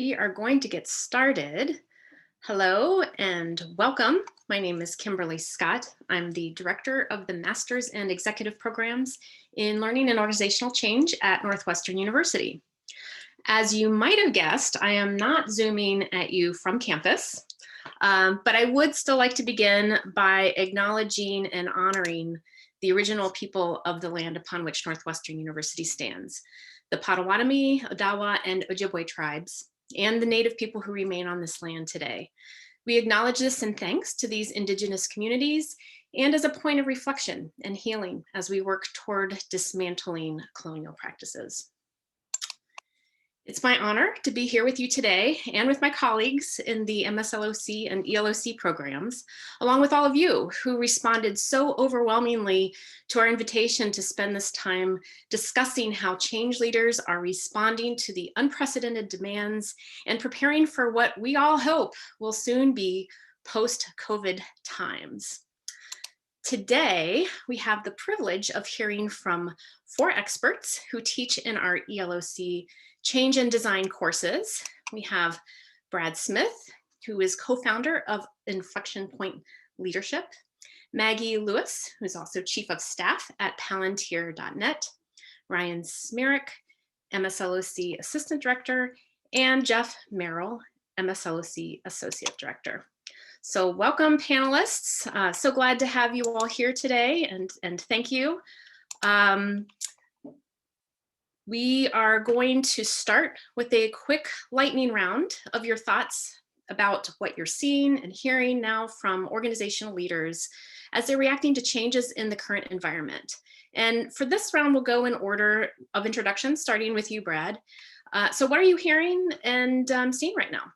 We are going to get started. Hello and welcome. My name is Kimberly Scott. I'm the Director of the Masters and Executive Programs in Learning and Organizational Change at Northwestern University. As you might have guessed, I am not Zooming at you from campus, but I would still like to begin by acknowledging and honoring the original people of the land upon which Northwestern University stands, the Potawatomi, Odawa, and Ojibwe tribes, and the Native people who remain on this land today. We acknowledge this in thanks to these Indigenous communities and as a point of reflection and healing as we work toward dismantling colonial practices. It's my honor to be here with you today and with my colleagues in the MSLOC and ELOC programs, along with all of you who responded so overwhelmingly to our invitation to spend this time discussing how change leaders are responding to the unprecedented demands and preparing for what we all hope will soon be post-COVID times. Today, we have the privilege of hearing from 4 experts who teach in our ELOC Change and Design courses. We have Brad Smith, who is co-founder of Inflection Point Leadership, Maggie Lewis, who's also Chief of Staff at Palantir.net, Ryan Smirik, MSLOC Assistant Director, and Jeff Merrill, MSLOC Associate Director. So welcome, panelists. So glad to have you all here today, and thank you. We are going to start with a quick lightning round of your thoughts about what you're seeing and hearing now from organizational leaders as they're reacting to changes in the current environment. And for this round, we'll go in order of introduction, starting with you, Brad. So what are you hearing and seeing right now?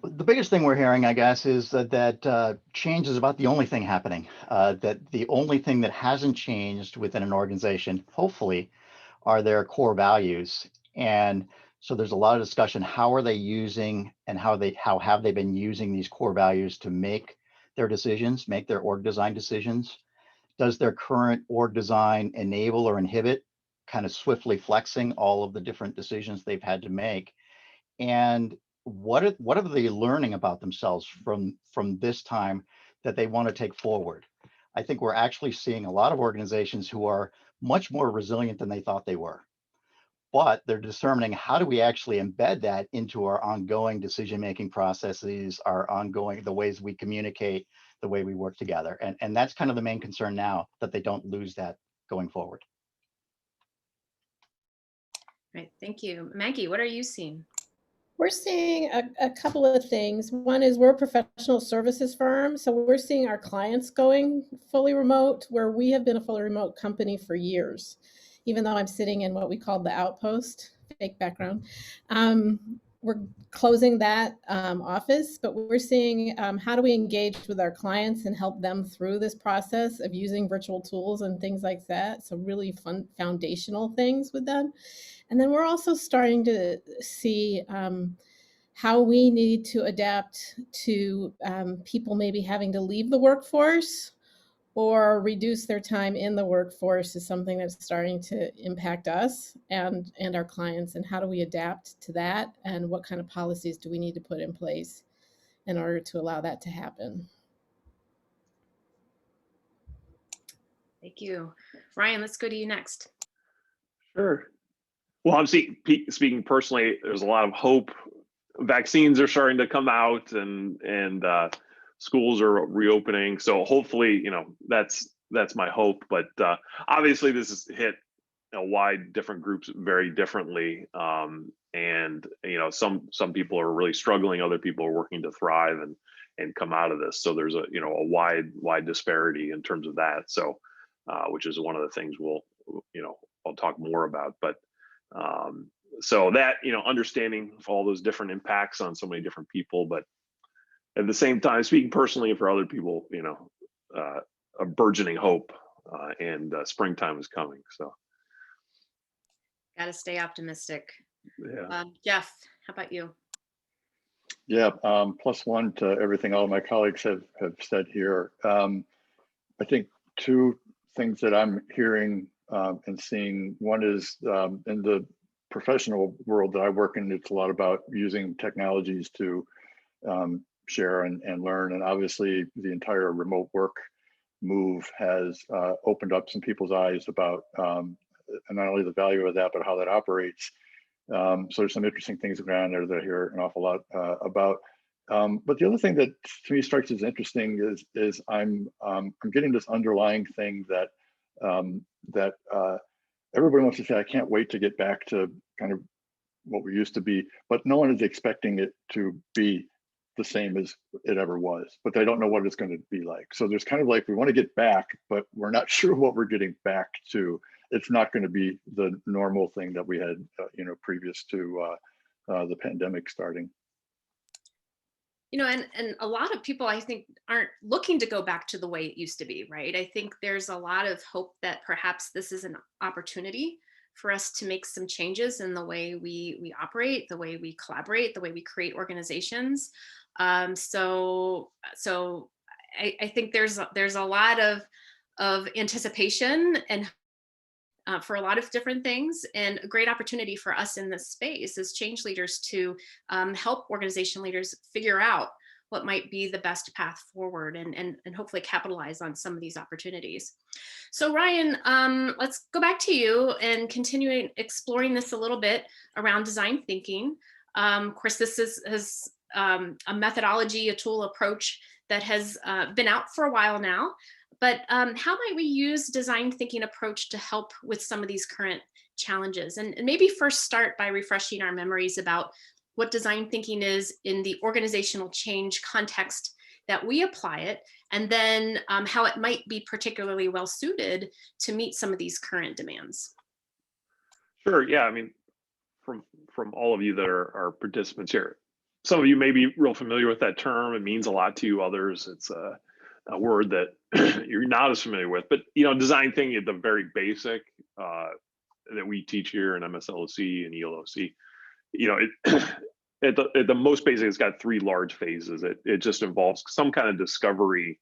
The biggest thing we're hearing, I guess, is that change is about the only thing happening, that the only thing that hasn't changed within an organization, hopefully, are their core values. And so there's a lot of discussion, how are they using and how have they been using these core values to make their decisions, make their org design decisions? Does their current org design enable or inhibit kind of swiftly flexing all of the different decisions they've had to make? And what are they learning about themselves from this time that they want to take forward? I think we're actually seeing a lot of organizations who are much more resilient than they thought they were, but they're discerning, how do we actually embed that into our ongoing decision-making processes, the ways we communicate, the way we work together. And that's kind of the main concern now, that they don't lose that going forward. Right, thank you. Maggie, what are you seeing? We're seeing a couple of things. One is we're a professional services firm, so we're seeing our clients going fully remote, where we have been a fully remote company for years, even though I'm sitting in what we call the outpost, fake background. We're closing that office, but we're seeing how do we engage with our clients and help them through this process of using virtual tools and things like that. So really fun foundational things with them. And then we're also starting to see how we need to adapt to people maybe having to leave the workforce or reduce their time in the workforce is something that's starting to impact us and our clients. And how do we adapt to that? And what kind of policies do we need to put in place in order to allow that to happen? Thank you. Ryan, let's go to you next. Sure. Well, I'm speaking personally, there's a lot of hope. Vaccines are starting to come out and schools are reopening. So hopefully, that's my hope. But obviously this has hit wide different groups very differently. And some people are really struggling, other people are working to thrive and come out of this. So there's a wide disparity in terms of that. So which is one of the things I'll talk more about. But so that, understanding all those different impacts on so many different people, but at the same time, speaking personally for other people, a burgeoning hope and springtime is coming. So. Got to stay optimistic. Yeah. Jeff, how about you? Yeah, +1 to everything all of my colleagues have said here. I think 2 things that I'm hearing and seeing. One is in the professional world that I work in, it's a lot about using technologies to share and learn. And obviously the entire remote work move has opened up some people's eyes about not only the value of that, but how that operates. So there's some interesting things going on there that I hear an awful lot about. But the other thing that to me strikes as interesting is I'm getting this underlying thing that everybody wants to say, I can't wait to get back to kind of what we used to be, but no one is expecting it to be the same as it ever was, but they don't know what it's going to be like. So there's kind of like, we want to get back, but we're not sure what we're getting back to. It's not going to be the normal thing that we had, previous to the pandemic starting. And a lot of people, I think, aren't looking to go back to the way it used to be, right? I think there's a lot of hope that perhaps this is an opportunity for us to make some changes in the way we operate, the way we collaborate, the way we create organizations. So I think there's a lot of anticipation and for a lot of different things, and a great opportunity for us in this space as change leaders to help organization leaders figure out what might be the best path forward and hopefully capitalize on some of these opportunities. So Ryan, let's go back to you and continue exploring this a little bit around design thinking. Of course, this is a methodology, a tool approach that has been out for a while now. But how might we use design thinking approach to help with some of these current challenges? And maybe first start by refreshing our memories about what design thinking is in the organizational change context that we apply it, and then how it might be particularly well suited to meet some of these current demands. Sure. Yeah. I mean, from all of you that are participants here, some of you may be real familiar with that term. It means a lot to you. Others, it's a word that you're not as familiar with. But design thinking at the very basic that we teach here in MSLOC and ELOC, at the most basic, it's got three large phases. It just involves some kind of discovery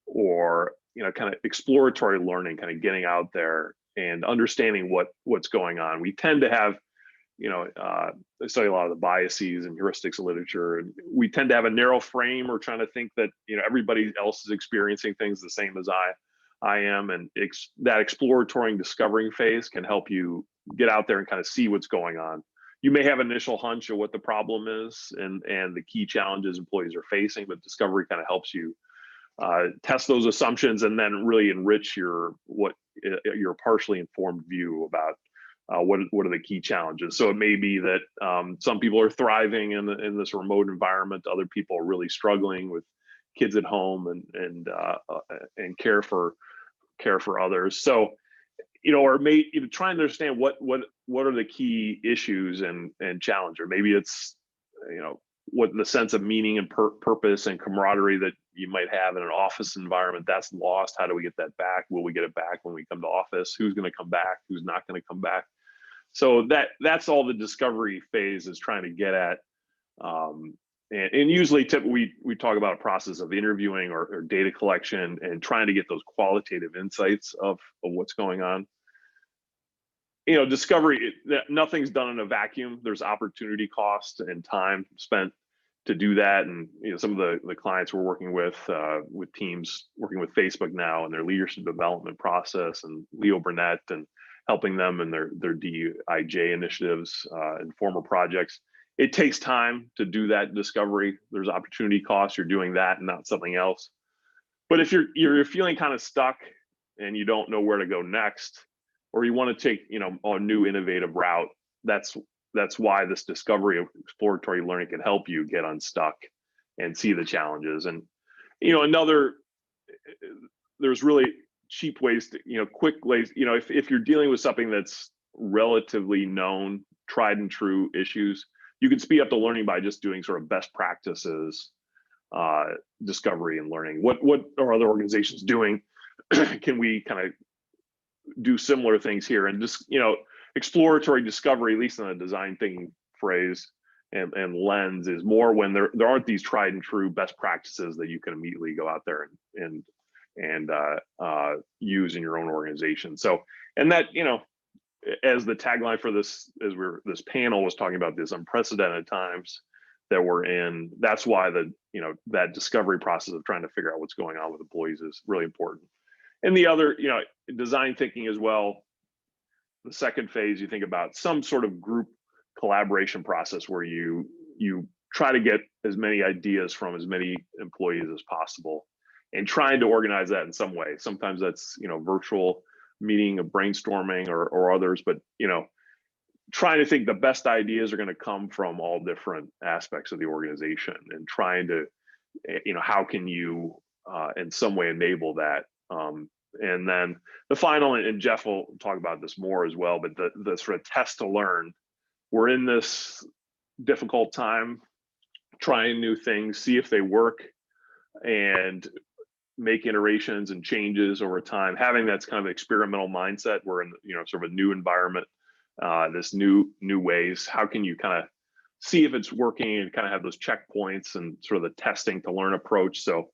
or kind of exploratory learning, kind of getting out there and understanding what's going on. We tend to have I study a lot of the biases and heuristics of literature, and we tend to have a narrow frame. We're trying to think that everybody else is experiencing things the same as I am, and that exploratory and discovering phase can help you get out there and kind of see what's going on. You may have an initial hunch of what the problem is and the key challenges employees are facing, but discovery kind of helps you test those assumptions and then really enrich your partially informed view about what are the key challenges. So it may be that some people are thriving in this remote environment, other people are really struggling with kids at home and care for others. So or trying to understand what are the key issues and challenge, or maybe it's what the sense of meaning and purpose and camaraderie that you might have in an office environment that's lost. How do we get that back? Will we get it back when we come to office? Who's going to come back? Who's not going to come back? So that's all the discovery phase is trying to get at. And usually we talk about a process of interviewing or data collection and trying to get those qualitative insights of what's going on. Discovery, nothing's done in a vacuum. There's opportunity cost and time spent to do that. And some of the clients we're working with teams working with Facebook now and their leadership development process, and Leo Burnett and helping them in their DIJ initiatives and former projects. It takes time to do that discovery. There's opportunity costs. You're doing that and not something else. But if you're feeling kind of stuck and you don't know where to go next, or you want to take a new innovative route, that's why this discovery of exploratory learning can help you get unstuck and see the challenges. And there's really cheap ways to quick ways. If you're dealing with something that's relatively known, tried and true issues, you can speed up the learning by just doing sort of best practices discovery and learning. What are other organizations doing? Can we kind of do similar things here? And just exploratory discovery, at least in a design thinking phrase and lens, is more when there aren't these tried and true best practices that you can immediately go out there and use in your own organization. So, and that as the tagline for this, this panel was talking about this unprecedented times that we're in, that's why that discovery process of trying to figure out what's going on with employees is really important. And the other, design thinking as well. The second phase, you think about some sort of group collaboration process where you try to get as many ideas from as many employees as possible, and trying to organize that in some way. Sometimes that's virtual meeting of brainstorming or others, but trying to think the best ideas are going to come from all different aspects of the organization, and trying to how can you in some way enable that. And then the final, and Jeff will talk about this more as well, but the sort of test to learn. We're in this difficult time, trying new things, see if they work, and make iterations and changes over time. Having that's kind of experimental mindset. We're in sort of a new environment, this new ways. How can you kind of see if it's working and kind of have those checkpoints and sort of the testing to learn approach? So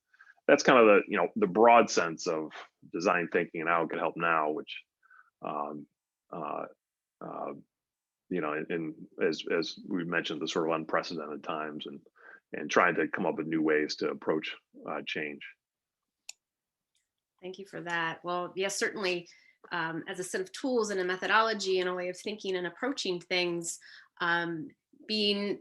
that's kind of the broad sense of design thinking and how it can help now, which and as we mentioned, the sort of unprecedented times, and trying to come up with new ways to approach change. Thank you for that. Well, yes, certainly as a set of tools and a methodology and a way of thinking and approaching things, being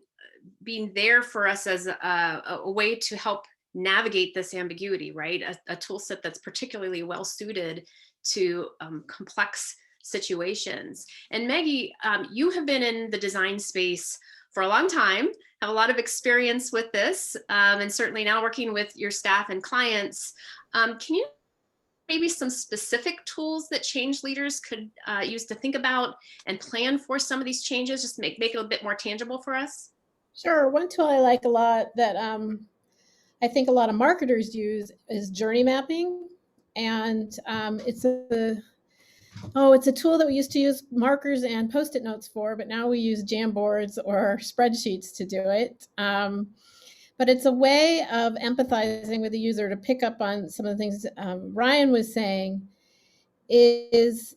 there for us as a way to help navigate this ambiguity, right? A tool set that's particularly well suited to complex situations. And Maggie, you have been in the design space for a long time, have a lot of experience with this, and certainly now working with your staff and clients. Can you maybe some specific tools that change leaders could use to think about and plan for some of these changes, just make it a bit more tangible for us? Sure. One tool I like a lot that I think a lot of marketers use is journey mapping. And it's a tool that we used to use markers and Post-it notes for, but now we use Jamboards or spreadsheets to do it. But it's a way of empathizing with the user to pick up on some of the things Ryan was saying. Is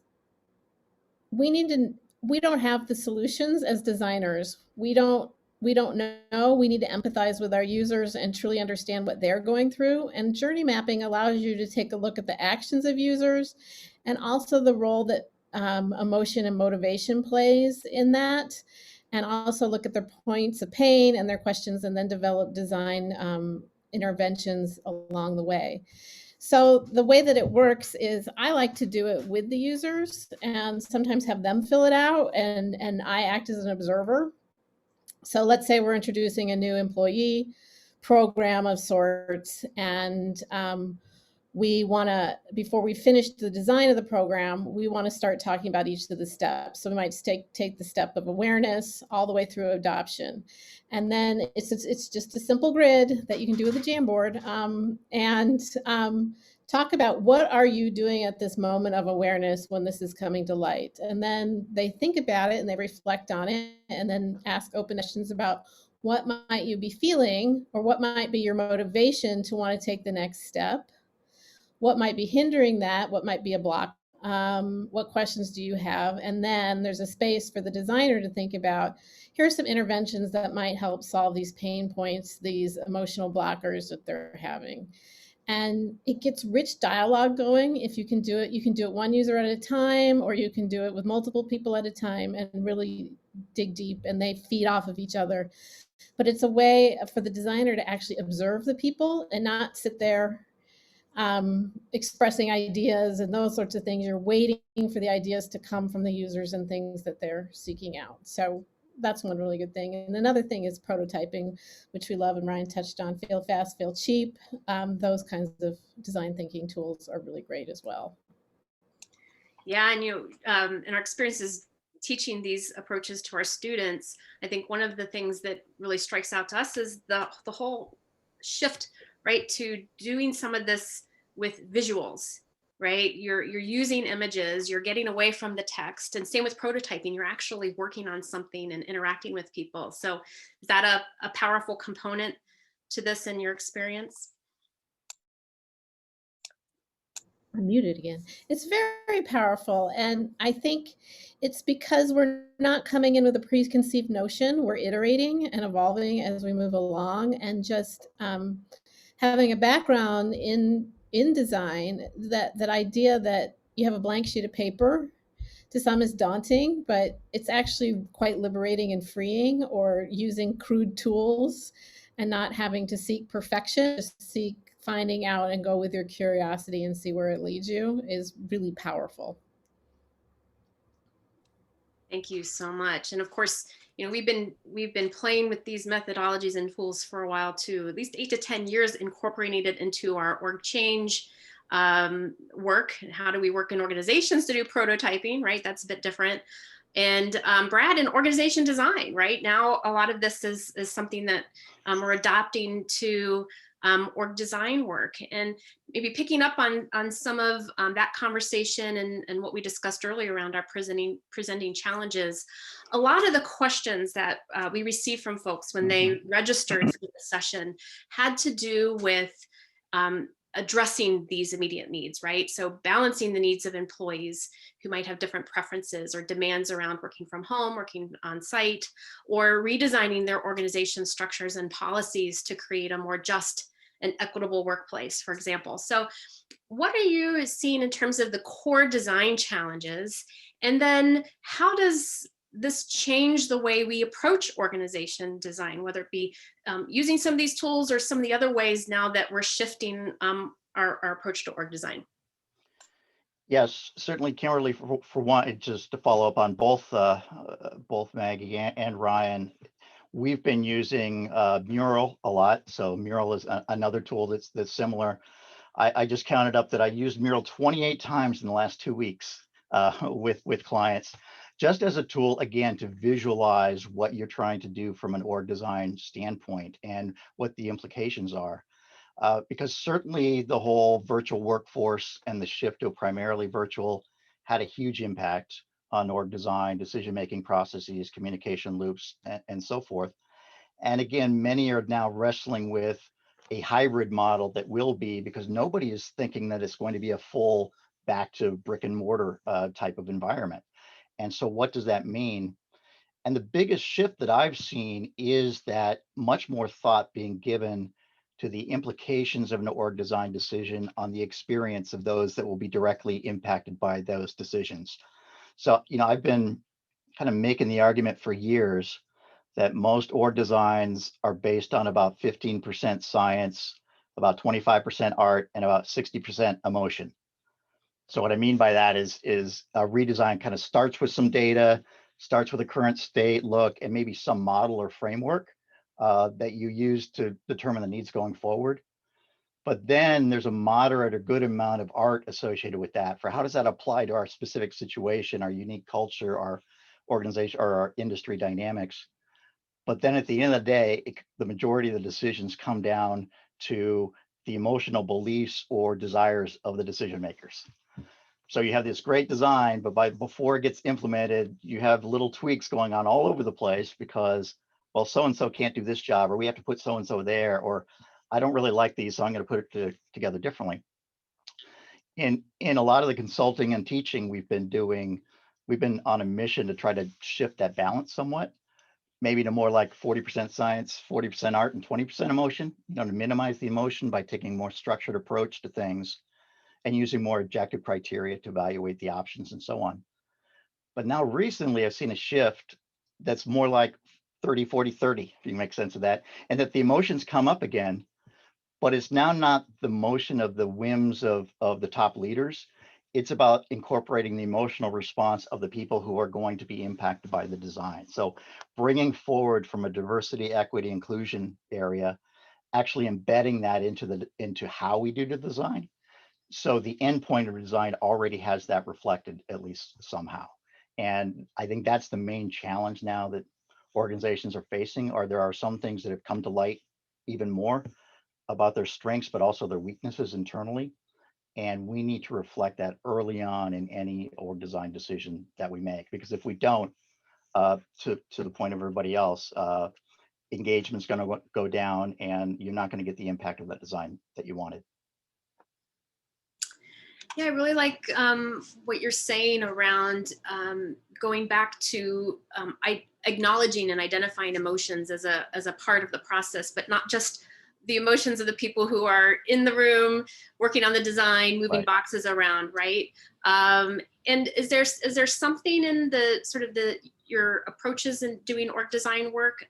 we don't have the solutions as designers. We don't know. We need to empathize with our users and truly understand what they're going through. And journey mapping allows you to take a look at the actions of users and also the role that emotion and motivation plays in that, and also look at their points of pain and their questions, and then develop design interventions along the way. So the way that it works is I like to do it with the users and sometimes have them fill it out, and I act as an observer. So let's say we're introducing a new employee program of sorts, and we want to, before we finish the design of the program, we want to start talking about each of the steps. So we might take the step of awareness all the way through adoption. And then it's just a simple grid that you can do with a Jamboard, and talk about what are you doing at this moment of awareness when this is coming to light. And then they think about it and they reflect on it, and then ask open questions about what might you be feeling, or what might be your motivation to want to take the next step. What might be hindering that? What might be a block? What questions do you have? And then there's a space for the designer to think about, here's some interventions that might help solve these pain points, these emotional blockers that they're having. And it gets rich dialogue going. If you can do it, you can do it one user at a time, or you can do it with multiple people at a time and really dig deep, and they feed off of each other. But it's a way for the designer to actually observe the people and not sit there expressing ideas and those sorts of things. You're waiting for the ideas to come from the users and things that they're seeking out. So that's one really good thing. And another thing is prototyping, which we love, and Ryan touched on. Fail fast, fail cheap. Those kinds of design thinking tools are really great as well. Yeah, and in our experiences teaching these approaches to our students, I think one of the things that really strikes out to us is the whole shift, right, to doing some of this with visuals, right? You're using images, you're getting away from the text, and same with prototyping, you're actually working on something and interacting with people. So is that a powerful component to this in your experience? I'm muted again. It's very powerful. And I think it's because we're not coming in with a preconceived notion. We're iterating and evolving as we move along, and just having a background in design, that idea that you have a blank sheet of paper to some is daunting, but it's actually quite liberating and freeing, or using crude tools and not having to seek perfection, just seek finding out and go with your curiosity and see where it leads you, is really powerful. Thank you so much. And of course, you know, we've been playing with these methodologies and tools for a while too, at least 8 to 10 years, incorporating it into our org change work. How do we work in organizations to do prototyping, right? That's a bit different. And Brad, in organization design, right? Now, a lot of this is something that we're adopting to org design work, and maybe picking up on some of that conversation and what we discussed earlier around our presenting challenges. A lot of the questions that we received from folks when they registered for the session had to do with addressing these immediate needs, right? So balancing the needs of employees who might have different preferences or demands around working from home, working on site, or redesigning their organization structures and policies to create a more just and equitable workplace, for example. So what are you seeing in terms of the core design challenges? And then how does this change the way we approach organization design, whether it be using some of these tools or some of the other ways now that we're shifting our approach to org design? Yes, certainly, Kimberly. For one, just to follow up on both Maggie and Ryan, we've been using Mural a lot. So Mural is another tool that's similar. I just counted up that I used Mural 28 times in the last 2 weeks with clients, just as a tool, again, to visualize what you're trying to do from an org design standpoint and what the implications are. Because certainly the whole virtual workforce and the shift to primarily virtual had a huge impact on org design, decision-making processes, communication loops, and so forth. And again, many are now wrestling with a hybrid model that will be, because nobody is thinking that it's going to be a full back to brick and mortar type of environment. And so what does that mean? And the biggest shift that I've seen is that much more thought being given to the implications of an org design decision on the experience of those that will be directly impacted by those decisions. So, you know, I've been kind of making the argument for years that most org designs are based on about 15% science, about 25% art, and about 60% emotion. So what I mean by that is a redesign kind of starts with some data, starts with a current state look, and maybe some model or framework that you use to determine the needs going forward. But then there's a moderate or good amount of art associated with that for how does that apply to our specific situation, our unique culture, our organization, or our industry dynamics. But then at the end of the day, the majority of the decisions come down to the emotional beliefs or desires of the decision makers. So you have this great design, but before it gets implemented, you have little tweaks going on all over the place because, well, so-and-so can't do this job, or we have to put so-and-so there, or I don't really like these, so I'm going to put it together differently. In a lot of the consulting and teaching we've been on a mission to try to shift that balance somewhat, maybe to more like 40% science, 40% art, and 20% emotion, you know, to minimize the emotion by taking a more structured approach to things and using more objective criteria to evaluate the options and so on. But now recently I've seen a shift that's more like 30, 40, 30, if you can make sense of that, and that the emotions come up again, but it's now not the motion of the whims of the top leaders. It's about incorporating the emotional response of the people who are going to be impacted by the design. So bringing forward from a diversity, equity, inclusion area, actually embedding that into how we do the design. So the endpoint of design already has that reflected, at least somehow. And I think that's the main challenge now that organizations are facing, or there are some things that have come to light even more about their strengths, but also their weaknesses internally. And we need to reflect that early on in any org design decision that we make, because if we don't, to the point of everybody else, engagement's going to go down and you're not going to get the impact of that design that you wanted. Yeah, I really like what you're saying around going back to acknowledging and identifying emotions as a part of the process, but not just the emotions of the people who are in the room working on the design, moving Right. boxes around, right? And is there something in the sort of your approaches in doing org design work?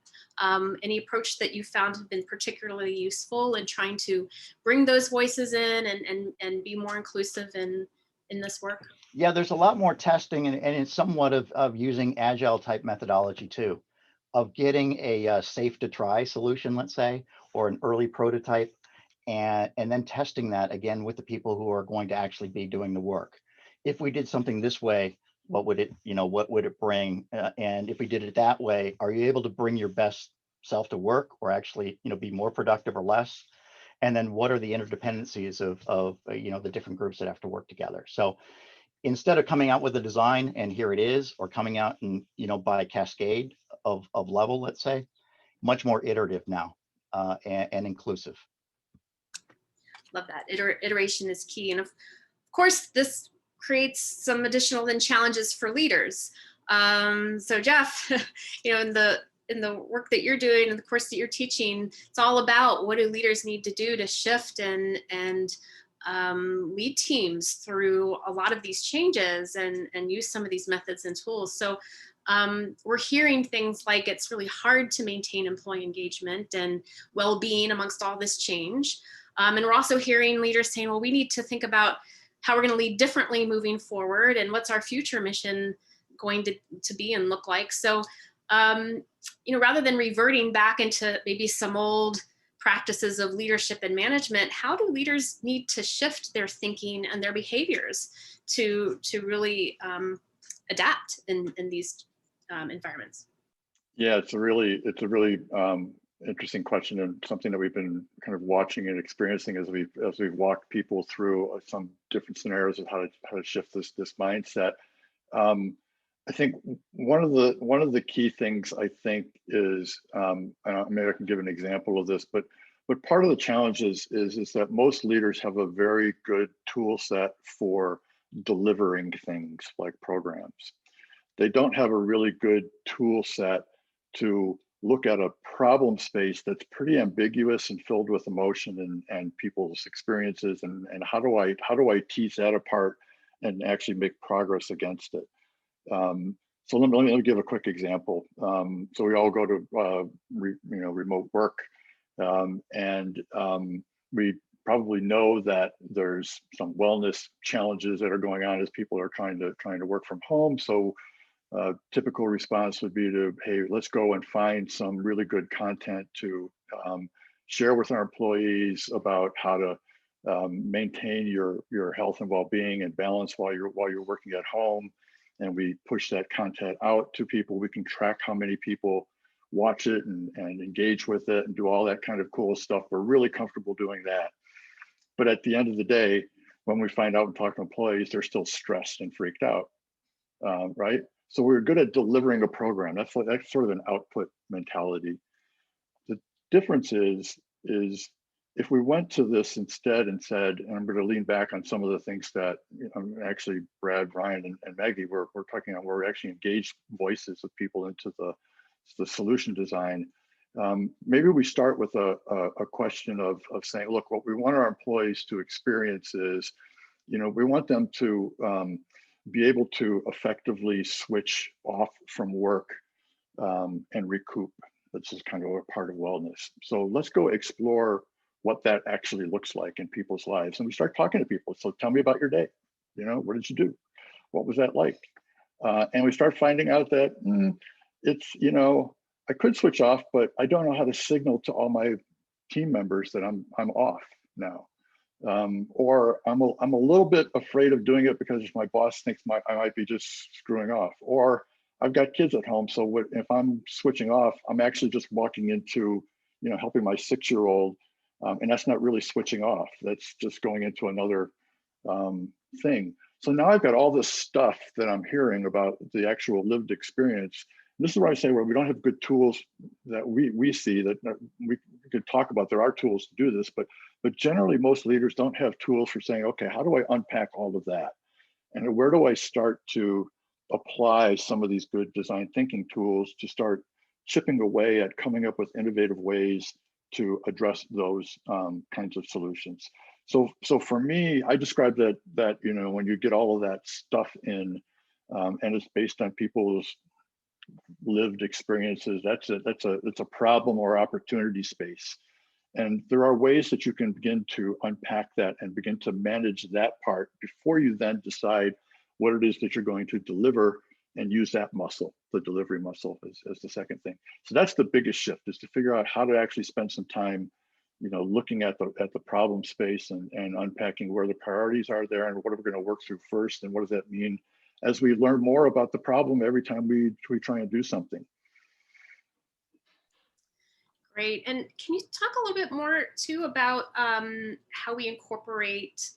Any approach that you found have been particularly useful in trying to bring those voices in and be more inclusive in this work? Yeah, there's a lot more testing, and it's somewhat of using agile type methodology too, of getting a safe to try solution, let's say, or an early prototype, and then testing that again with the people who are going to actually be doing the work. If we did something this way, what would it, what would it bring? And if we did it that way, are you able to bring your best self to work, or actually, be more productive or less? And then what are the interdependencies of the different groups that have to work together? So instead of coming out with a design and here it is, or coming out and, by cascade of level, let's say, much more iterative now, and inclusive. Love that. Iteration is key. And of course, this creates some additional then challenges for leaders. So Jeff, in the work that you're doing and the course that you're teaching, it's all about what do leaders need to do to shift and lead teams through a lot of these changes and use some of these methods and tools. So we're hearing things like it's really hard to maintain employee engagement and well-being amongst all this change. And we're also hearing leaders saying, well, we need to think about how we're going to lead differently moving forward and what's our future mission going to be and look like. So, rather than reverting back into maybe some old practices of leadership and management, how do leaders need to shift their thinking and their behaviors to really adapt in these environments? Yeah, it's a really interesting question, and something that we've been kind of watching and experiencing as we've walked people through some different scenarios of how to shift this mindset. I think one of the key things I think is, maybe I can give an example of this, but part of the challenge is that most leaders have a very good tool set for delivering things like programs. They don't have a really good tool set to look at a problem space that's pretty ambiguous and filled with emotion and people's experiences, and how do I tease that apart and actually make progress against it. So let me give a quick example. So we all go to remote work, and we probably know that there's some wellness challenges that are going on as people are trying to work from home. So typical response would be to, hey, let's go and find some really good content to share with our employees about how to maintain your health and well-being and balance while you're working at home. And we push that content out to people. We can track how many people watch it and engage with it and do all that kind of cool stuff. We're really comfortable doing that. But at the end of the day, when we find out and talk to employees, they're still stressed and freaked out, right? So we're good at delivering a program. That's sort of an output mentality. The difference is if we went to this instead and said, and I'm going to lean back on some of the things that actually Brad, Ryan, and Maggie we're talking about, where we actually engage voices of people into the solution design. Maybe we start with a question of saying, look, what we want our employees to experience is, we want them to be able to effectively switch off from work and recoup. This is kind of a part of wellness. So let's go explore what that actually looks like in people's lives. And we start talking to people. So tell me about your day. What did you do? What was that like? And we start finding out that it's, I could switch off, but I don't know how to signal to all my team members that I'm off now. Or I'm a little bit afraid of doing it because my boss thinks I might be just screwing off. Or I've got kids at home, so if I'm switching off, I'm actually just walking into, helping my 6-year-old, and that's not really switching off. That's just going into another thing. So now I've got all this stuff that I'm hearing about the actual lived experience, This is where I say where we don't have good tools that we see that we could talk about. There are tools to do this, but generally most leaders don't have tools for saying, okay, how do I unpack all of that? And where do I start to apply some of these good design thinking tools to start chipping away at coming up with innovative ways to address those kinds of solutions. So for me, I describe that you know, when you get all of that stuff in, and it's based on people's lived experiences, that's a problem or opportunity space. And there are ways that you can begin to unpack that and begin to manage that part before you then decide what it is that you're going to deliver and use that muscle, the delivery muscle, as the second thing. So that's the biggest shift, is to figure out how to actually spend some time, you know, looking at the problem space and unpacking where the priorities are there and what are we going to work through first, and what does that mean as we learn more about the problem every time we try and do something. Great. And can you talk a little bit more too about how we incorporate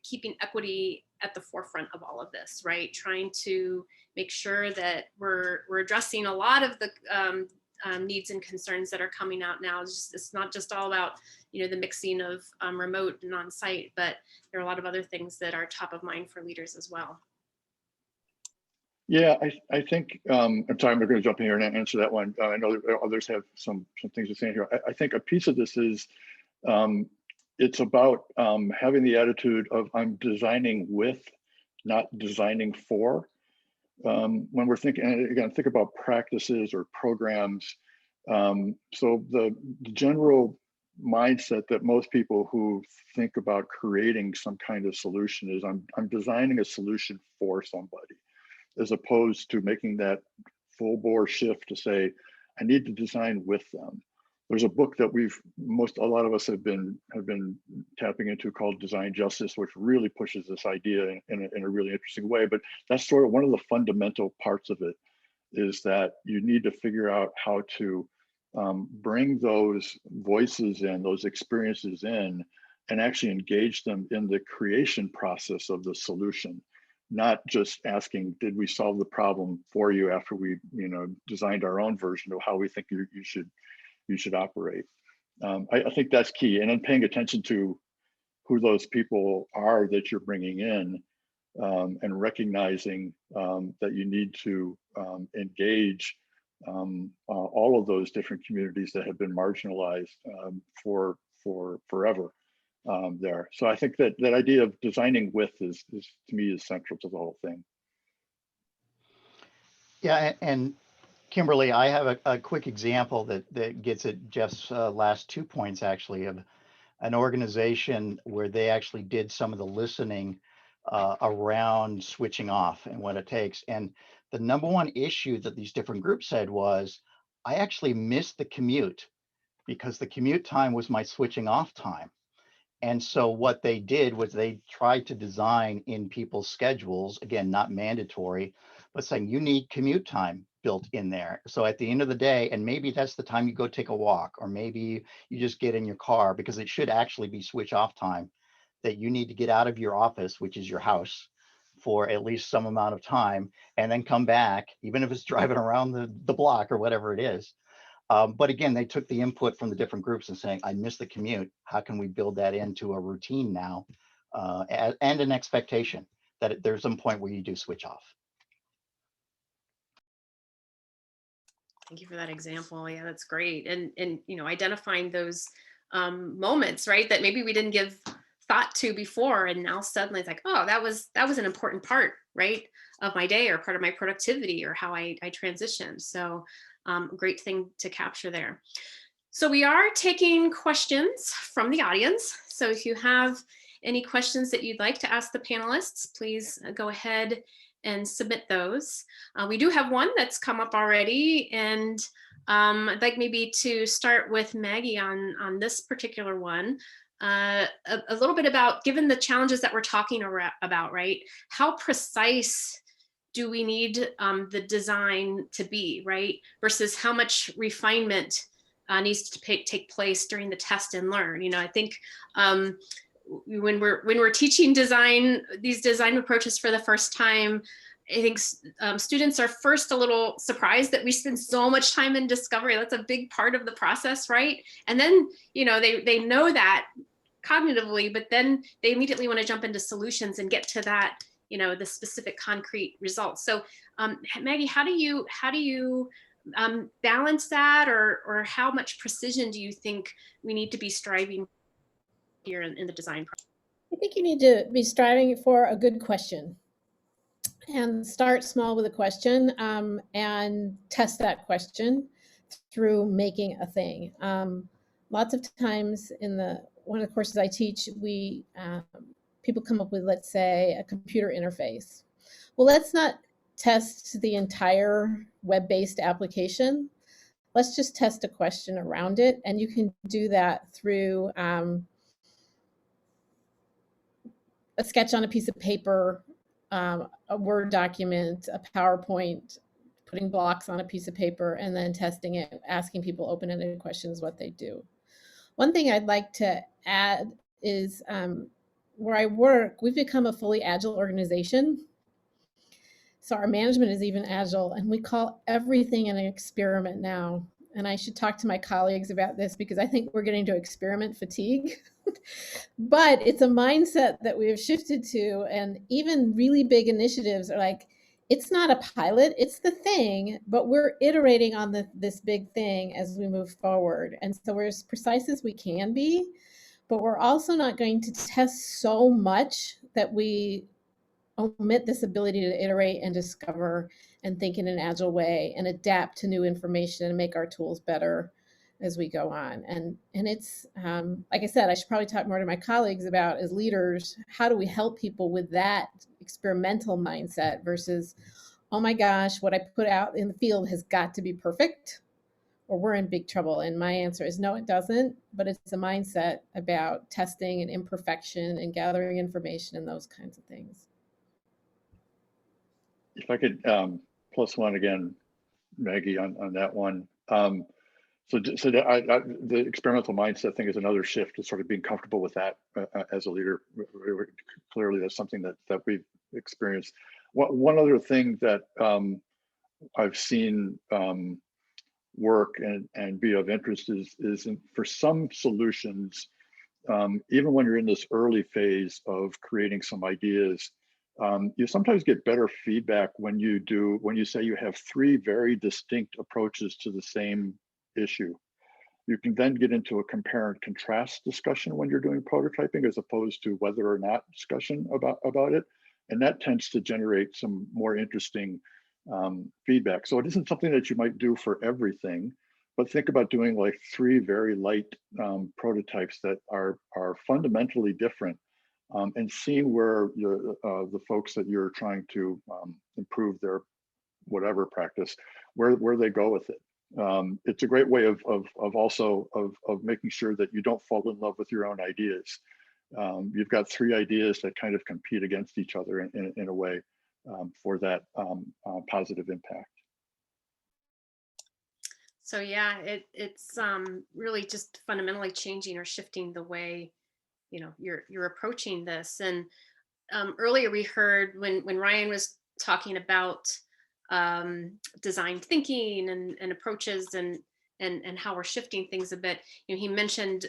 keeping equity at the forefront of all of this, right? Trying to make sure that we're addressing a lot of the needs and concerns that are coming out now. It's not just all about, you know, the mixing of remote and on-site, but there are a lot of other things that are top of mind for leaders as well. Yeah, I think, I'm sorry, I'm going to jump in here and answer that one. I know others have some things to say here. I think a piece of this is, it's about having the attitude of I'm designing with, not designing for. When we're thinking, and again, think about practices or programs. So the general mindset that most people who think about creating some kind of solution is I'm designing a solution for somebody, as opposed to making that full bore shift to say, I need to design with them. There's a book that a lot of us have been tapping into called Design Justice, which really pushes this idea in a really interesting way. But that's sort of one of the fundamental parts of it, is that you need to figure out how to bring those voices in, those experiences in, and actually engage them in the creation process of the solution. Not just asking, did we solve the problem for you after we, you know, designed our own version of how we think you should operate. I think that's key. And then paying attention to who those people are that you're bringing in, and recognizing that you need to engage all of those different communities that have been marginalized for forever. There. So I think that idea of designing with is to me is central to the whole thing. Yeah, and Kimberly, I have a quick example that gets at Jeff's last 2 points, actually, of an organization where they actually did some of the listening around switching off and what it takes. And the number one issue that these different groups said was, I actually missed the commute because the commute time was my switching off time. And so what they did was they tried to design in people's schedules, again, not mandatory, but saying you need commute time built in there. So at the end of the day, and maybe that's the time you go take a walk, or maybe you just get in your car, because it should actually be switch off time, that you need to get out of your office, which is your house, for at least some amount of time, and then come back, even if it's driving around the block or whatever it is. But again, they took the input from the different groups and saying, I missed the commute. How can we build that into a routine now, and an expectation that there's some point where you do switch off. Thank you for that example. Yeah, that's great. And you know, identifying those moments, right, that maybe we didn't give thought to before, and now suddenly it's like, oh, that was an important part, right, of my day, or part of my productivity, or how I transitioned. So great thing to capture there. So we are taking questions from the audience. So if you have any questions that you'd like to ask the panelists, please go ahead and submit those. We do have one that's come up already, and I'd like maybe to start with Maggie on this particular one. A little bit about, given the challenges that we're talking about, right? How precise do we need the design to be, right? Versus how much refinement needs to take place during the test and learn. You know, I think when we're teaching design, these design approaches for the first time, I think students are first a little surprised that we spend so much time in discovery. That's a big part of the process, right? And then, you know, they know that cognitively, but then they immediately want to jump into solutions and get to that, you know, the specific concrete results. So Maggie, how do you balance that, or how much precision do you think we need to be striving here in the design process? I think you need to be striving for a good question and start small with a question, and test that question through making a thing. Lots of times in one of the courses I teach, people come up with, let's say, a computer interface. Well, let's not test the entire web-based application. Let's just test a question around it, and you can do that through a sketch on a piece of paper, a Word document, a PowerPoint, putting blocks on a piece of paper, and then testing it, asking people open-ended questions what they do. One thing I'd like to add is where I work, we've become a fully agile organization. So our management is even agile, and we call everything an experiment now. And I should talk to my colleagues about this because I think we're getting to experiment fatigue. But it's a mindset that we have shifted to, and even really big initiatives are like, it's not a pilot, it's the thing, but we're iterating on this big thing as we move forward. And so we're as precise as we can be, but we're also not going to test so much that we omit this ability to iterate and discover and think in an agile way and adapt to new information and make our tools better as we go on. And it's, like I said, I should probably talk more to my colleagues about, as leaders, how do we help people with that experimental mindset versus, oh my gosh, what I put out in the field has got to be perfect or we're in big trouble. And my answer is no, it doesn't, but it's a mindset about testing and imperfection and gathering information and those kinds of things. If I could plus one again, Maggie, on that one. So the experimental mindset thing is another shift to sort of being comfortable with that as a leader. Clearly, that's something that we've experienced. One other thing that I've seen work and be of interest is for some solutions, even when you're in this early phase of creating some ideas, you sometimes get better feedback when you say you have three very distinct approaches to the same issue. You can then get into a compare and contrast discussion when you're doing prototyping, as opposed to whether or not discussion about it. And that tends to generate some more interesting feedback. So it isn't something that you might do for everything, but think about doing like three very light prototypes that are fundamentally different, and seeing where the folks that you're trying to improve their whatever practice, where they go with it. It's a great way of making sure that you don't fall in love with your own ideas. You've got three ideas that kind of compete against each other in a way for that positive impact. So yeah, it's really just fundamentally changing or shifting the way, you know, you're approaching this. And earlier we heard when Ryan was talking about design thinking and approaches and how we're shifting things a bit. You know, he mentioned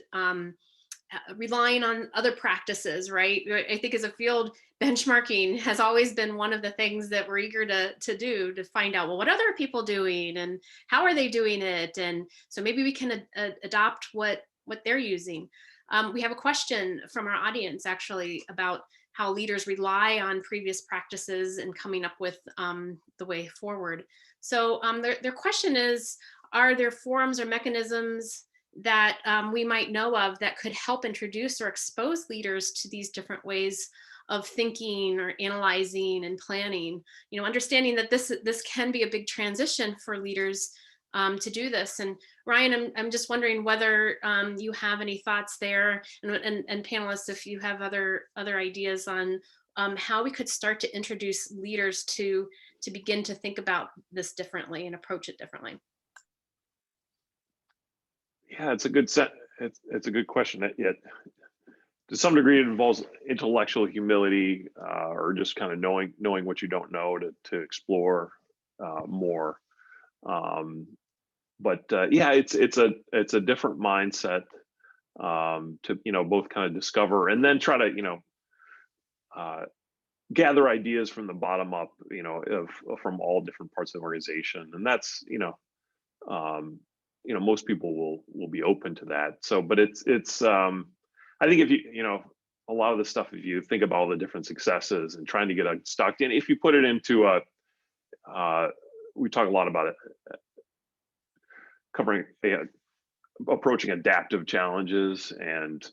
relying on other practices, right? I think as a field, benchmarking has always been one of the things that we're eager to do, to find out, well, what other people doing and how are they doing it? And so maybe we can adopt what they're using. We have a question from our audience actually about how leaders rely on previous practices and coming up with the way forward. So their question is, are there forums or mechanisms that we might know of that could help introduce or expose leaders to these different ways of thinking or analyzing and planning? You know, understanding that this can be a big transition for leaders to do this. And Ryan, I'm just wondering whether you have any thoughts there, and panelists, if you have other ideas on how we could start to introduce leaders to begin to think about this differently and approach it differently. Yeah, it's a good set. It's a good question. It to some degree, it involves intellectual humility, or just kind of knowing what you don't know to explore more. But yeah, it's a different mindset to both kind of discover and then try to gather ideas from the bottom up, from all different parts of the organization, and that's most people will be open to that. So, but it's I think if a lot of the stuff, if you think about all the different successes and trying to get stuck in, if you put it into we talk a lot about it, covering approaching adaptive challenges and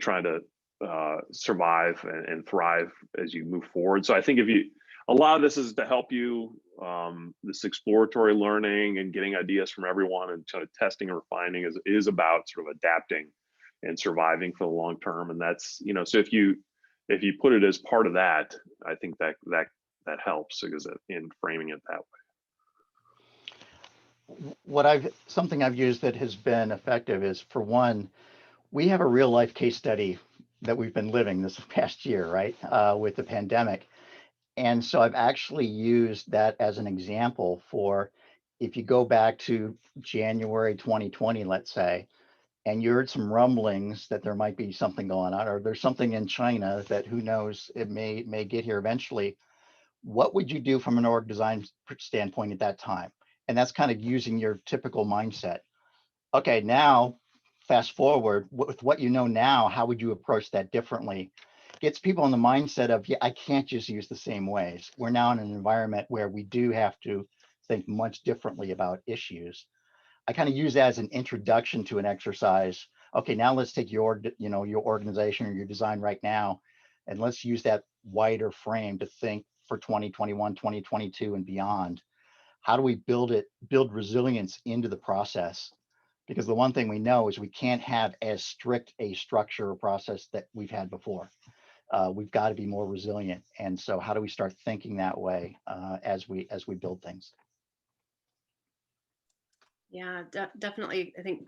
trying to survive and thrive as you move forward. So I think a lot of this is to help you, this exploratory learning and getting ideas from everyone and sort of testing and refining is about sort of adapting and surviving for the long term. And that's, so if you put it as part of that, I think that helps, because in framing it that way. Something I've used that has been effective is, for one, we have a real life case study that we've been living this past year, right, with the pandemic. And so I've actually used that as an example for, if you go back to January 2020, let's say, and you heard some rumblings that there might be something going on, or there's something in China that, who knows, it may get here eventually. What would you do from an org design standpoint at that time? And that's kind of using your typical mindset. Okay, now fast forward with what you know now, how would you approach that differently? Gets people in the mindset of, yeah, I can't just use the same ways. We're now in an environment where we do have to think much differently about issues. I kind of use that as an introduction to an exercise. Okay, now let's take your organization or your design right now, and let's use that wider frame to think for 2021, 2022 and beyond. How do we build resilience into the process? Because the one thing we know is we can't have as strict a structure or process that we've had before. We've got to be more resilient. And so how do we start thinking that way as we build things? Yeah, definitely. I think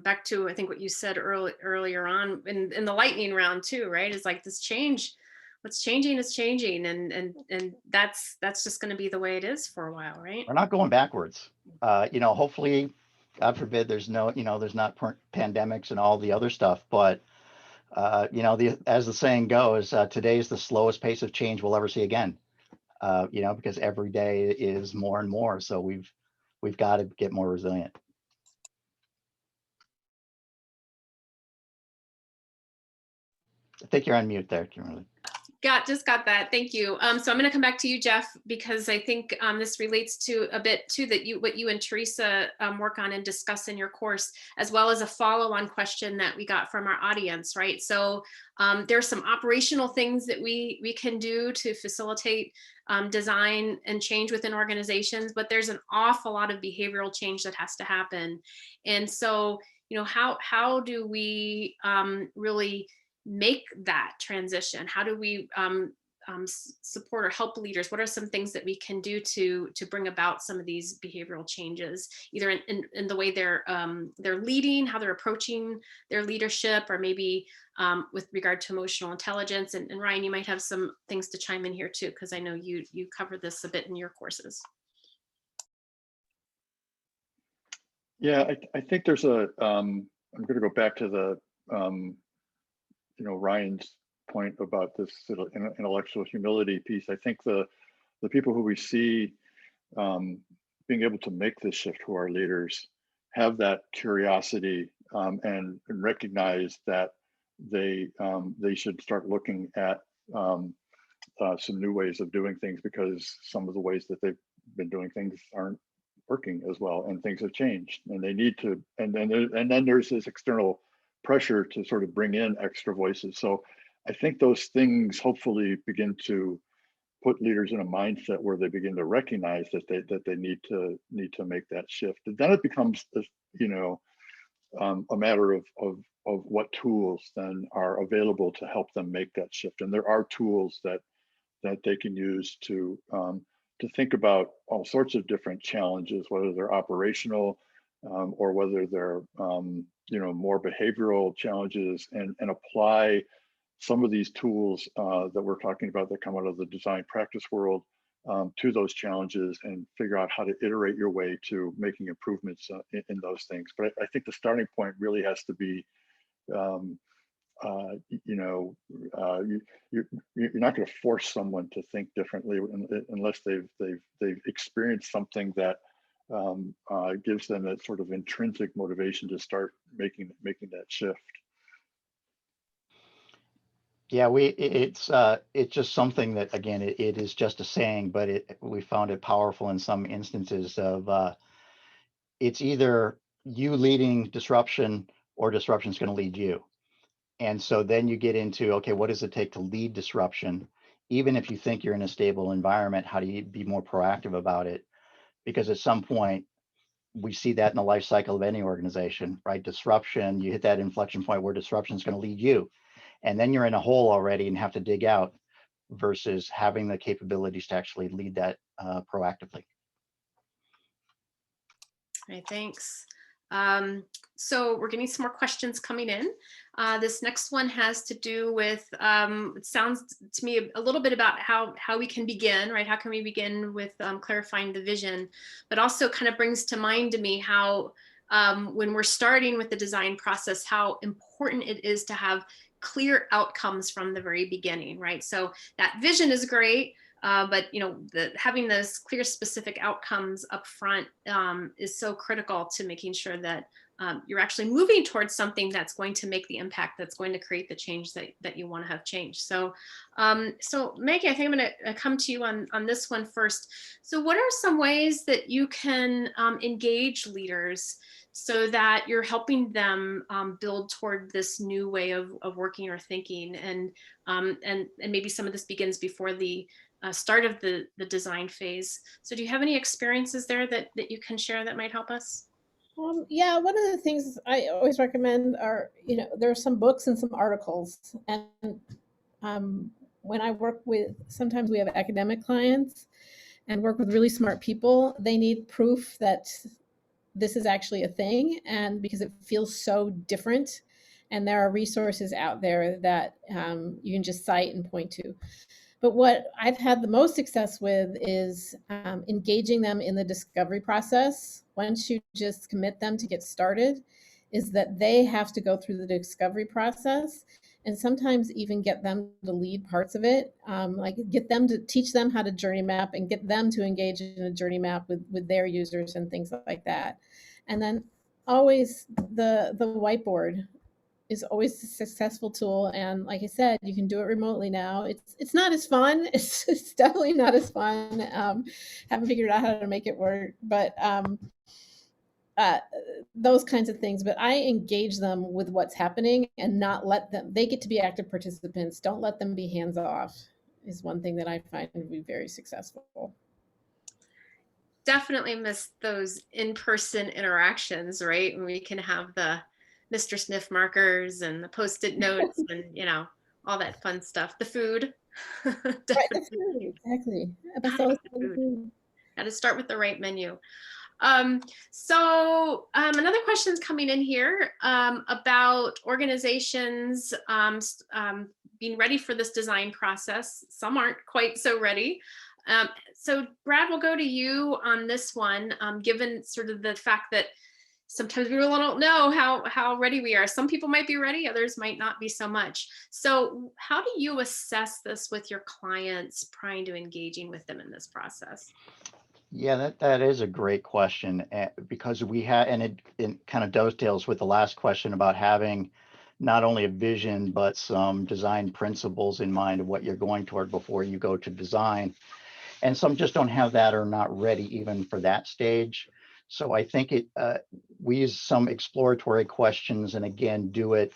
back to what you said earlier on in the lightning round too, right? Is like this change. What's changing is changing, and that's just going to be the way it is for a while, right? We're not going backwards. Hopefully, God forbid, there's not pandemics and all the other stuff. But as the saying goes, today is the slowest pace of change we'll ever see again. Because every day is more and more. So we've got to get more resilient. I think you're on mute there, Kimberly. Just got that. Thank you. So I'm going to come back to you, Jeff, because I think this relates to a bit too what you and Teresa work on and discuss in your course, as well as a follow-on question that we got from our audience, right? So there's some operational things that we can do to facilitate design and change within organizations, but there's an awful lot of behavioral change that has to happen. And so, how do we really make that transition? How do we support or help leaders? What are some things that we can do to bring about some of these behavioral changes, either in the way they're leading, how they're approaching their leadership, or maybe with regard to emotional intelligence? And Ryan, you might have some things to chime in here too, because I know you cover this a bit in your courses. Yeah, I think there's I'm going to go back to the Ryan's point about this sort of intellectual humility piece. I think the people who we see being able to make this shift, who are leaders, have that curiosity and recognize that they should start looking at some new ways of doing things, because some of the ways that they've been doing things aren't working as well, and things have changed, and they need to. And then there's this external pressure to sort of bring in extra voices. So I think those things hopefully begin to put leaders in a mindset where they begin to recognize that they need to make that shift. And then it becomes a matter of what tools then are available to help them make that shift. And there are tools that they can use to think about all sorts of different challenges, whether they're operational or whether they're more behavioral challenges, and apply some of these tools that we're talking about that come out of the design practice world to those challenges and figure out how to iterate your way to making improvements in those things. But I think the starting point really has to be, you're not going to force someone to think differently unless they've experienced something that gives them that sort of intrinsic motivation to start making that shift. Yeah, it's just something that, again, it is just a saying, but we found it powerful in some instances of it's either you leading disruption or disruption is going to lead you. And so then you get into, okay, what does it take to lead disruption? Even if you think you're in a stable environment, how do you be more proactive about it? Because at some point, we see that in the life cycle of any organization, right? Disruption, you hit that inflection point where disruption is going to lead you. And then you're in a hole already and have to dig out versus having the capabilities to actually lead that proactively. All right, thanks. So we're getting some more questions coming in. This next one has to do with, it sounds to me a little bit about how we can begin, right? How can we begin with clarifying the vision, but also kind of brings to mind to me how when we're starting with the design process, how important it is to have clear outcomes from the very beginning, right? So that vision is great, but having those clear, specific outcomes up front is so critical to making sure that you're actually moving towards something that's going to make the impact, that's going to create the change that you want to have changed. So, so Maggie, I think I'm going to come to you on this one first. So, what are some ways that you can engage leaders so that you're helping them build toward this new way of working or thinking, and maybe some of this begins before the start of the design phase. So do you have any experiences there that you can share that might help us? Yeah, one of the things I always recommend are, there are some books and some articles. And when I work with, sometimes we have academic clients and work with really smart people, they need proof that this is actually a thing, and because it feels so different. And there are resources out there that you can just cite and point to. But what I've had the most success with is engaging them in the discovery process. Once you just commit them to get started, is that they have to go through the discovery process, and sometimes even get them to lead parts of it, like get them to teach them how to journey map and get them to engage in a journey map with their users and things like that. And then always the whiteboard is always a successful tool. And like I said, you can do it remotely now. It's not as fun. It's definitely not as fun. Haven't figured out how to make it work, but those kinds of things. But I engage them with what's happening and not let them, they get to be active participants. Don't let them be hands off is one thing that I find to be very successful. Definitely miss those in-person interactions, right? And we can have the Mr. Sniff markers and the Post-it notes and, all that fun stuff. The food. Right, the food, exactly. That's always the food. Got to start with the right menu. So another question's coming in here about organizations being ready for this design process. Some aren't quite so ready. So Brad, we'll go to you on this one, given sort of the fact that sometimes we really don't know how ready we are. Some people might be ready, others might not be so much. So how do you assess this with your clients prior to engaging with them in this process? Yeah, that is a great question, because we had, and it kind of dovetails with the last question about having not only a vision, but some design principles in mind of what you're going toward before you go to design. And some just don't have that or are not ready even for that stage. So I think we use some exploratory questions, and again, do it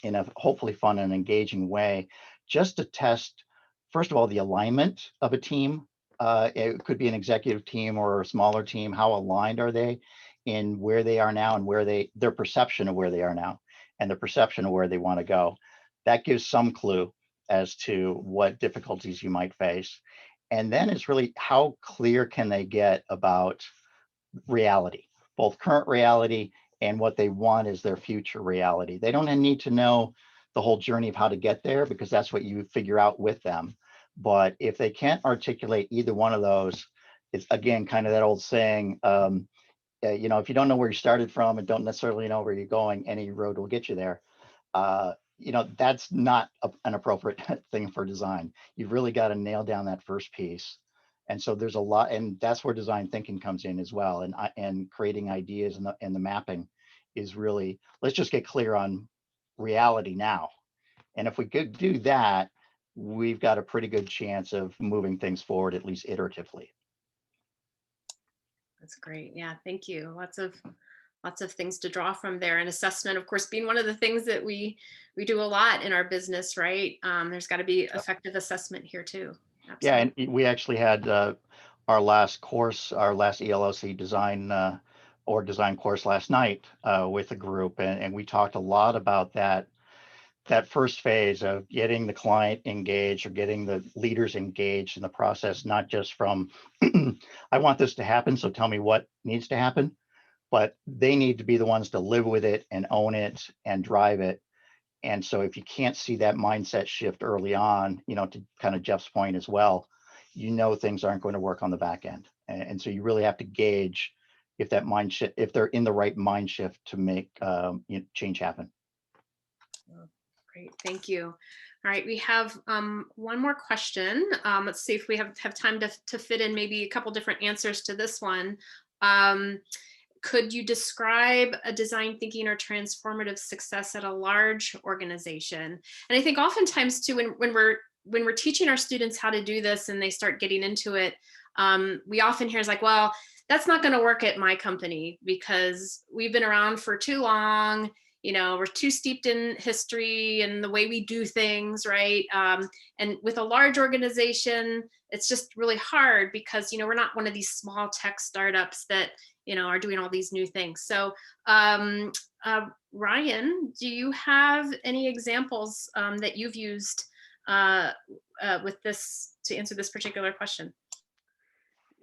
in a hopefully fun and engaging way, just to test, first of all, the alignment of a team. It could be an executive team or a smaller team. How aligned are they in where they are now and where their perception of where they are now and the perception of where they want to go? That gives some clue as to what difficulties you might face. And then it's really how clear can they get about reality, both current reality and what they want is their future reality. They don't need to know the whole journey of how to get there, because that's what you figure out with them. But if they can't articulate either one of those, it's again kind of that old saying, you know, if you don't know where you started from and don't necessarily know where you're going, any road will get you there. You know, that's not an appropriate thing for design. You've really got to nail down that first piece. And so there's a lot, and that's where design thinking comes in as well. And creating ideas and the mapping is really, let's just get clear on reality now. And if we could do that, we've got a pretty good chance of moving things forward, at least iteratively. That's great. Yeah, thank you. Lots of things to draw from there, and assessment, of course, being one of the things that we do a lot in our business, right? There's got to be effective assessment here too. Absolutely. Yeah, and we actually had our last course, our last ELOC design or design course last night with a group, and we talked a lot about that first phase of getting the client engaged or getting the leaders engaged in the process, not just from I want this to happen, so tell me what needs to happen, but they need to be the ones to live with it and own it and drive it. And so if you can't see that mindset shift early on, you know, to kind of Jeff's point as well, you know, things aren't going to work on the back end. And so you really have to gauge if that mind shift, if they're in the right mind shift to make you know, change happen. Great, thank you. All right, we have one more question. Let's see if we have time to fit in maybe a couple different answers to this one. Could you describe a design thinking or transformative success at a large organization? And I think oftentimes too, when we're teaching our students how to do this and they start getting into it, we often hear is like, well, that's not going to work at my company because we've been around for too long. You know, we're too steeped in history and the way we do things, right? And with a large organization, it's just really hard because, you know, we're not one of these small tech startups that, you know, are doing all these new things. So Ryan, do you have any examples that you've used with this to answer this particular question?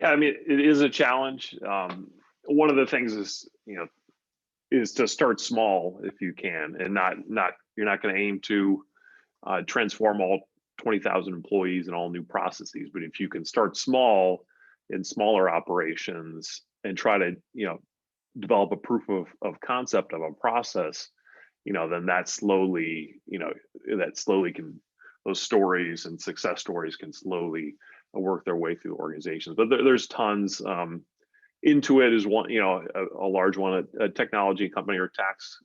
Yeah, I mean, it is a challenge. One of the things is, you know, is to start small if you can, and you're not going to aim to transform all 20,000 employees and all new processes. But if you can start small in smaller operations and try to, you know, develop a proof of concept of a process, you know, then that slowly can, those stories and success stories can slowly work their way through organizations. But there's tons. Intuit is one, you know, a large one, a technology company or tax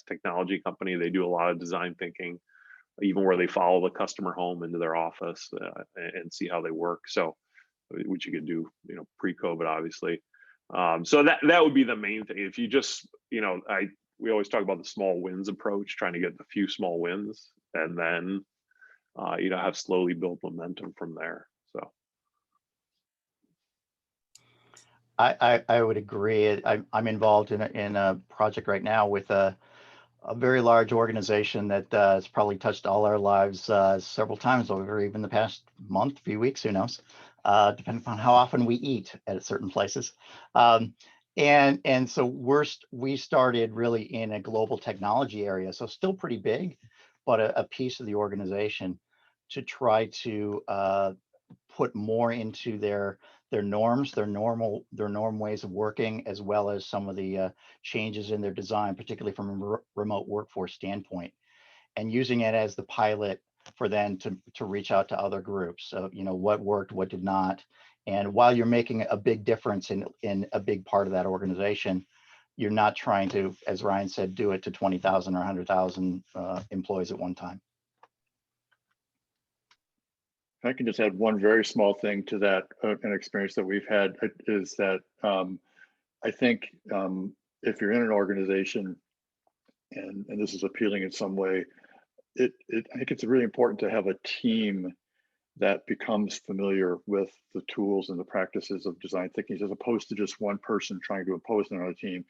technology company. They do a lot of design thinking, even where they follow the customer home into their office and see how they work. So, which you could do, you know, pre-COVID, obviously. So that would be the main thing. If you just, you know, we always talk about the small wins approach, trying to get a few small wins, and then, you know, have slowly built momentum from there. So. I would agree. I'm involved in a project right now with a very large organization that has probably touched all our lives several times over even the past month, few weeks, who knows, depending on how often we eat at certain places. And so we started really in a global technology area, so still pretty big, but a piece of the organization to try to put more into their norms, their norm ways of working, as well as some of the changes in their design, particularly from a remote workforce standpoint, and using it as the pilot for then to reach out to other groups. So, you know, what worked, what did not. And while you're making a big difference in a big part of that organization, you're not trying to, as Ryan said, do it to 20,000 or 100,000 employees at one time. I can just add one very small thing to that, an experience that we've had is that I think if you're in an organization and this is appealing in some way, I think it's really important to have a team that becomes familiar with the tools and the practices of design thinking, as opposed to just one person trying to impose it on a team.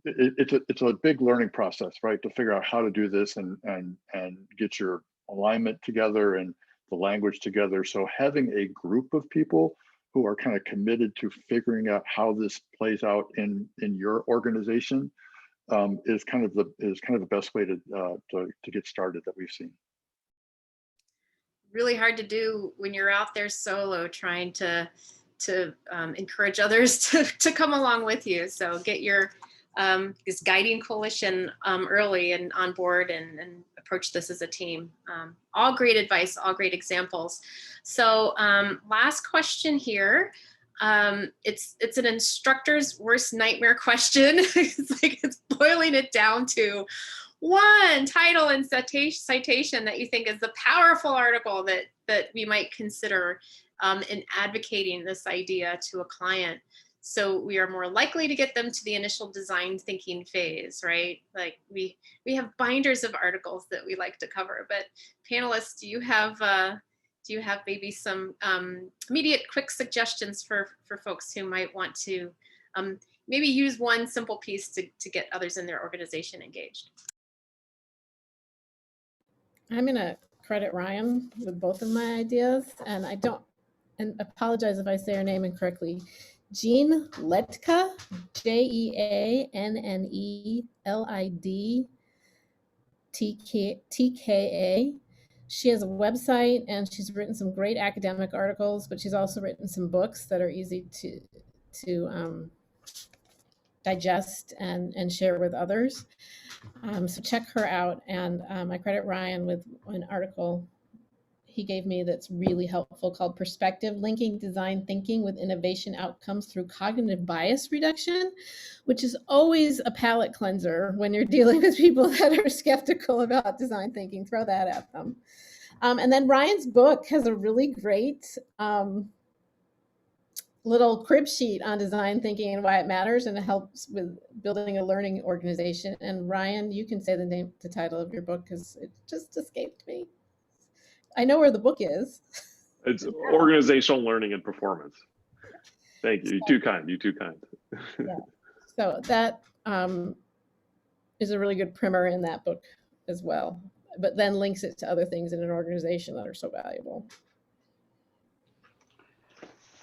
It's a big learning process, right? To figure out how to do this and get your alignment together and the language together. So having a group of people who are kind of committed to figuring out how this plays out in your organization is kind of the best way to get started that we've seen. Really hard to do when you're out there solo trying to encourage others to come along with you. So get your this guiding coalition early and on board and approach this as a team. All great advice, all great examples. So last question here. It's an instructor's worst nightmare question. It's boiling it down to one title and citation that you think is the powerful article that we might consider in advocating this idea to a client. So we are more likely to get them to the initial design thinking phase, right? Like we have binders of articles that we like to cover, but panelists, do you have maybe some immediate quick suggestions for folks who might want to maybe use one simple piece to get others in their organization engaged? I'm going to credit Ryan with both of my ideas, and and apologize if I say her name incorrectly. Jean Letka, JeanNeLidTKA. She has a website and she's written some great academic articles, but she's also written some books that are easy to digest and share with others. So check her out. And I credit Ryan with an article he gave me that's really helpful called Perspective, Linking Design Thinking with Innovation Outcomes Through Cognitive Bias Reduction, which is always a palate cleanser when you're dealing with people that are skeptical about design thinking. Throw that at them. And then Ryan's book has a really great little crib sheet on design thinking and why it matters, and it helps with building a learning organization. And Ryan, you can say the title of your book because it just escaped me. I know where the book is. It's Organizational Learning and Performance. Thank you. You're too kind. You're too kind. Yeah. So that is a really good primer in that book as well, but then links it to other things in an organization that are so valuable.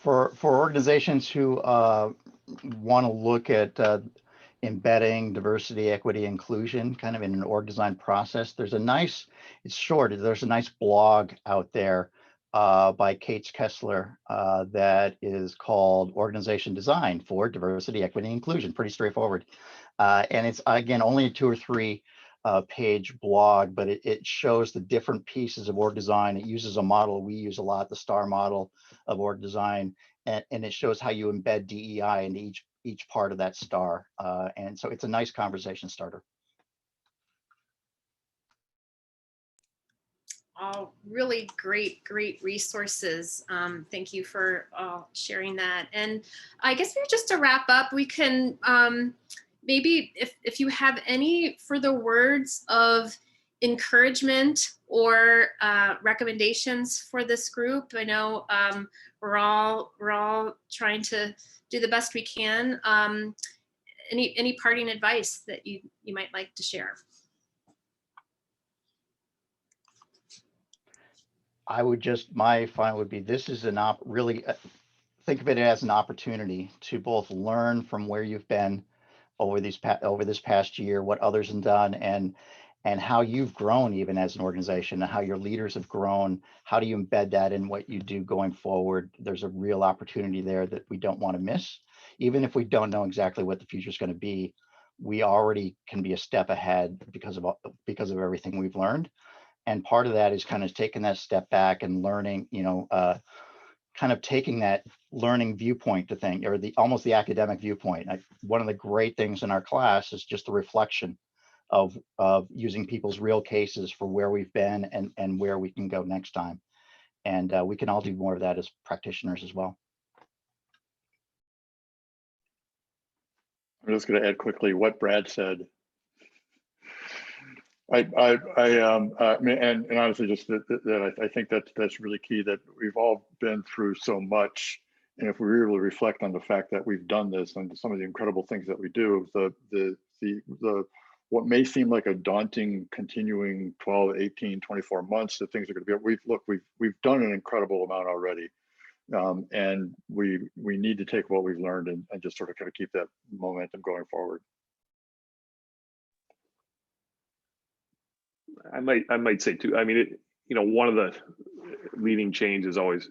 For organizations who want to look at embedding diversity, equity, inclusion kind of in an org design process, there's a nice, it's short, there's a nice blog out there by Kate Kessler that is called Organization Design for Diversity, Equity, and Inclusion. Pretty straightforward. And it's, again, only a 2 or 3 page blog, but it shows the different pieces of org design. It uses a model we use a lot, the STAR model of org design, and it shows how you embed DEI into each part of that STAR. And so it's a nice conversation starter. All really great resources. Thank you for sharing that. And I guess maybe just to wrap up, we can maybe if you have any further words of encouragement or recommendations for this group. I know we're all trying to do the best we can. Any parting advice that you might like to share? I would just, my final would be, this is really think of it as an opportunity to both learn from where you've been over this past year, what others have done, and how you've grown even as an organization, and how your leaders have grown. How do you embed that in what you do going forward? There's a real opportunity there that we don't want to miss. Even if we don't know exactly what the future is going to be, we already can be a step ahead because of everything we've learned. And part of that is kind of taking that step back and learning, kind of taking that learning viewpoint to think, or almost the academic viewpoint. One of the great things in our class is just the reflection of using people's real cases for where we've been and where we can go next time. And we can all do more of that as practitioners as well. I'm just going to add quickly what Brad said. And honestly, just that I think that's really key, that we've all been through so much, and if we really reflect on the fact that we've done this and some of the incredible things that we do, the what may seem like a daunting continuing 12, 18, 24 months that things are going to be, we've done an incredible amount already, and we need to take what we've learned and just sort of kind of keep that momentum going forward. I might say too, I mean, one of the leading change is always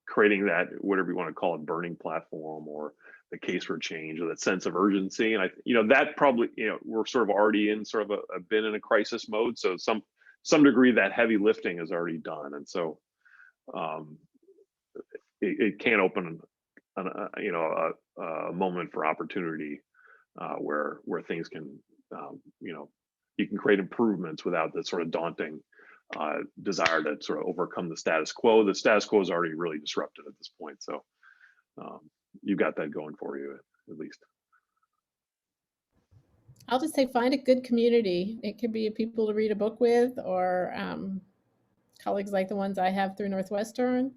creating that, whatever you want to call it, burning platform or the case for change or that sense of urgency. And that probably, we're sort of already in sort of been in a crisis mode. So some degree that heavy lifting is already done. And so it can open a moment for opportunity where things can, you can create improvements without the sort of daunting desire to sort of overcome the status quo. The status quo is already really disrupted at this point. So you've got that going for you at least. I'll just say find a good community. It could be people to read a book with, or colleagues like the ones I have through Northwestern,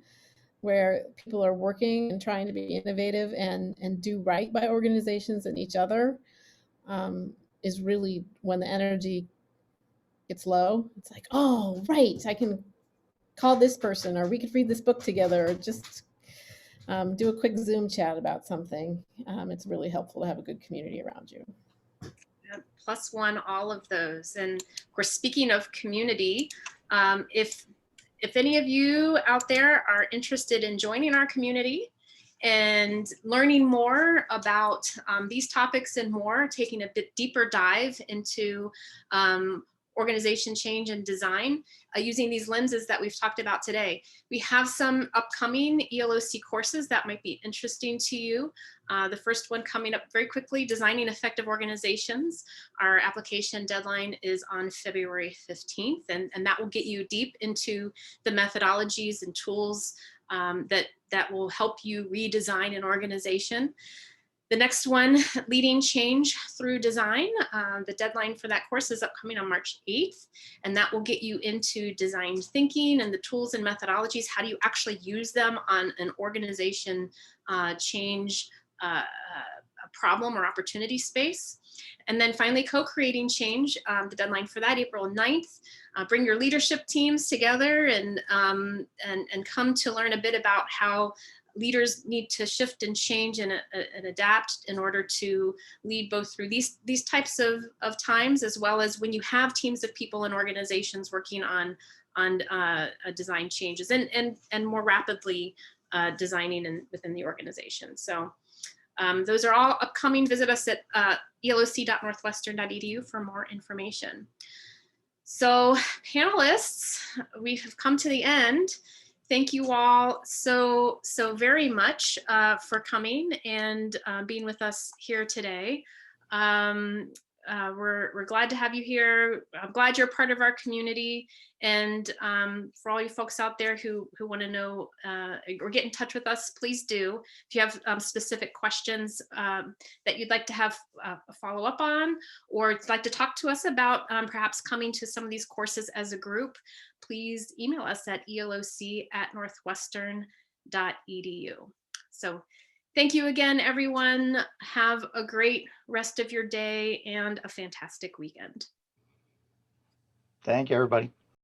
where people are working and trying to be innovative and do right by organizations and each other, is really when the energy gets low. It's like, oh, right, I can call this person, or we could read this book together, or just do a quick Zoom chat about something. It's really helpful to have a good community around you. Plus one, all of those. And of course, speaking of community, if any of you out there are interested in joining our community and learning more about these topics and more, taking a bit deeper dive into organization change and design using these lenses that we've talked about today. We have some upcoming ELOC courses that might be interesting to you. The first one coming up very quickly, Designing Effective Organizations. Our application deadline is on February 15th, and that will get you deep into the methodologies and tools that will help you redesign an organization. The next one, Leading Change Through Design. The deadline for that course is upcoming on March 8th, and that will get you into design thinking and the tools and methodologies. How do you actually use them on an organization change a problem or opportunity space? And then finally, Co-Creating Change, the deadline for that, April 9th. Bring your leadership teams together and come to learn a bit about how leaders need to shift and change and adapt in order to lead both through these types of times, as well as when you have teams of people and organizations working on design changes and more rapidly designing within the organization. So those are all upcoming. Visit us at eloc.northwestern.edu for more information. So panelists, we have come to the end. Thank you all so very much for coming and being with us here today. We're glad to have you here. I'm glad you're part of our community. And for all you folks out there who want to know or get in touch with us, please do. If you have specific questions that you'd like to have a follow up on, or like to talk to us about perhaps coming to some of these courses as a group, please email us at eloc@northwestern.edu. So thank you again, everyone. Have a great rest of your day and a fantastic weekend. Thank you, everybody.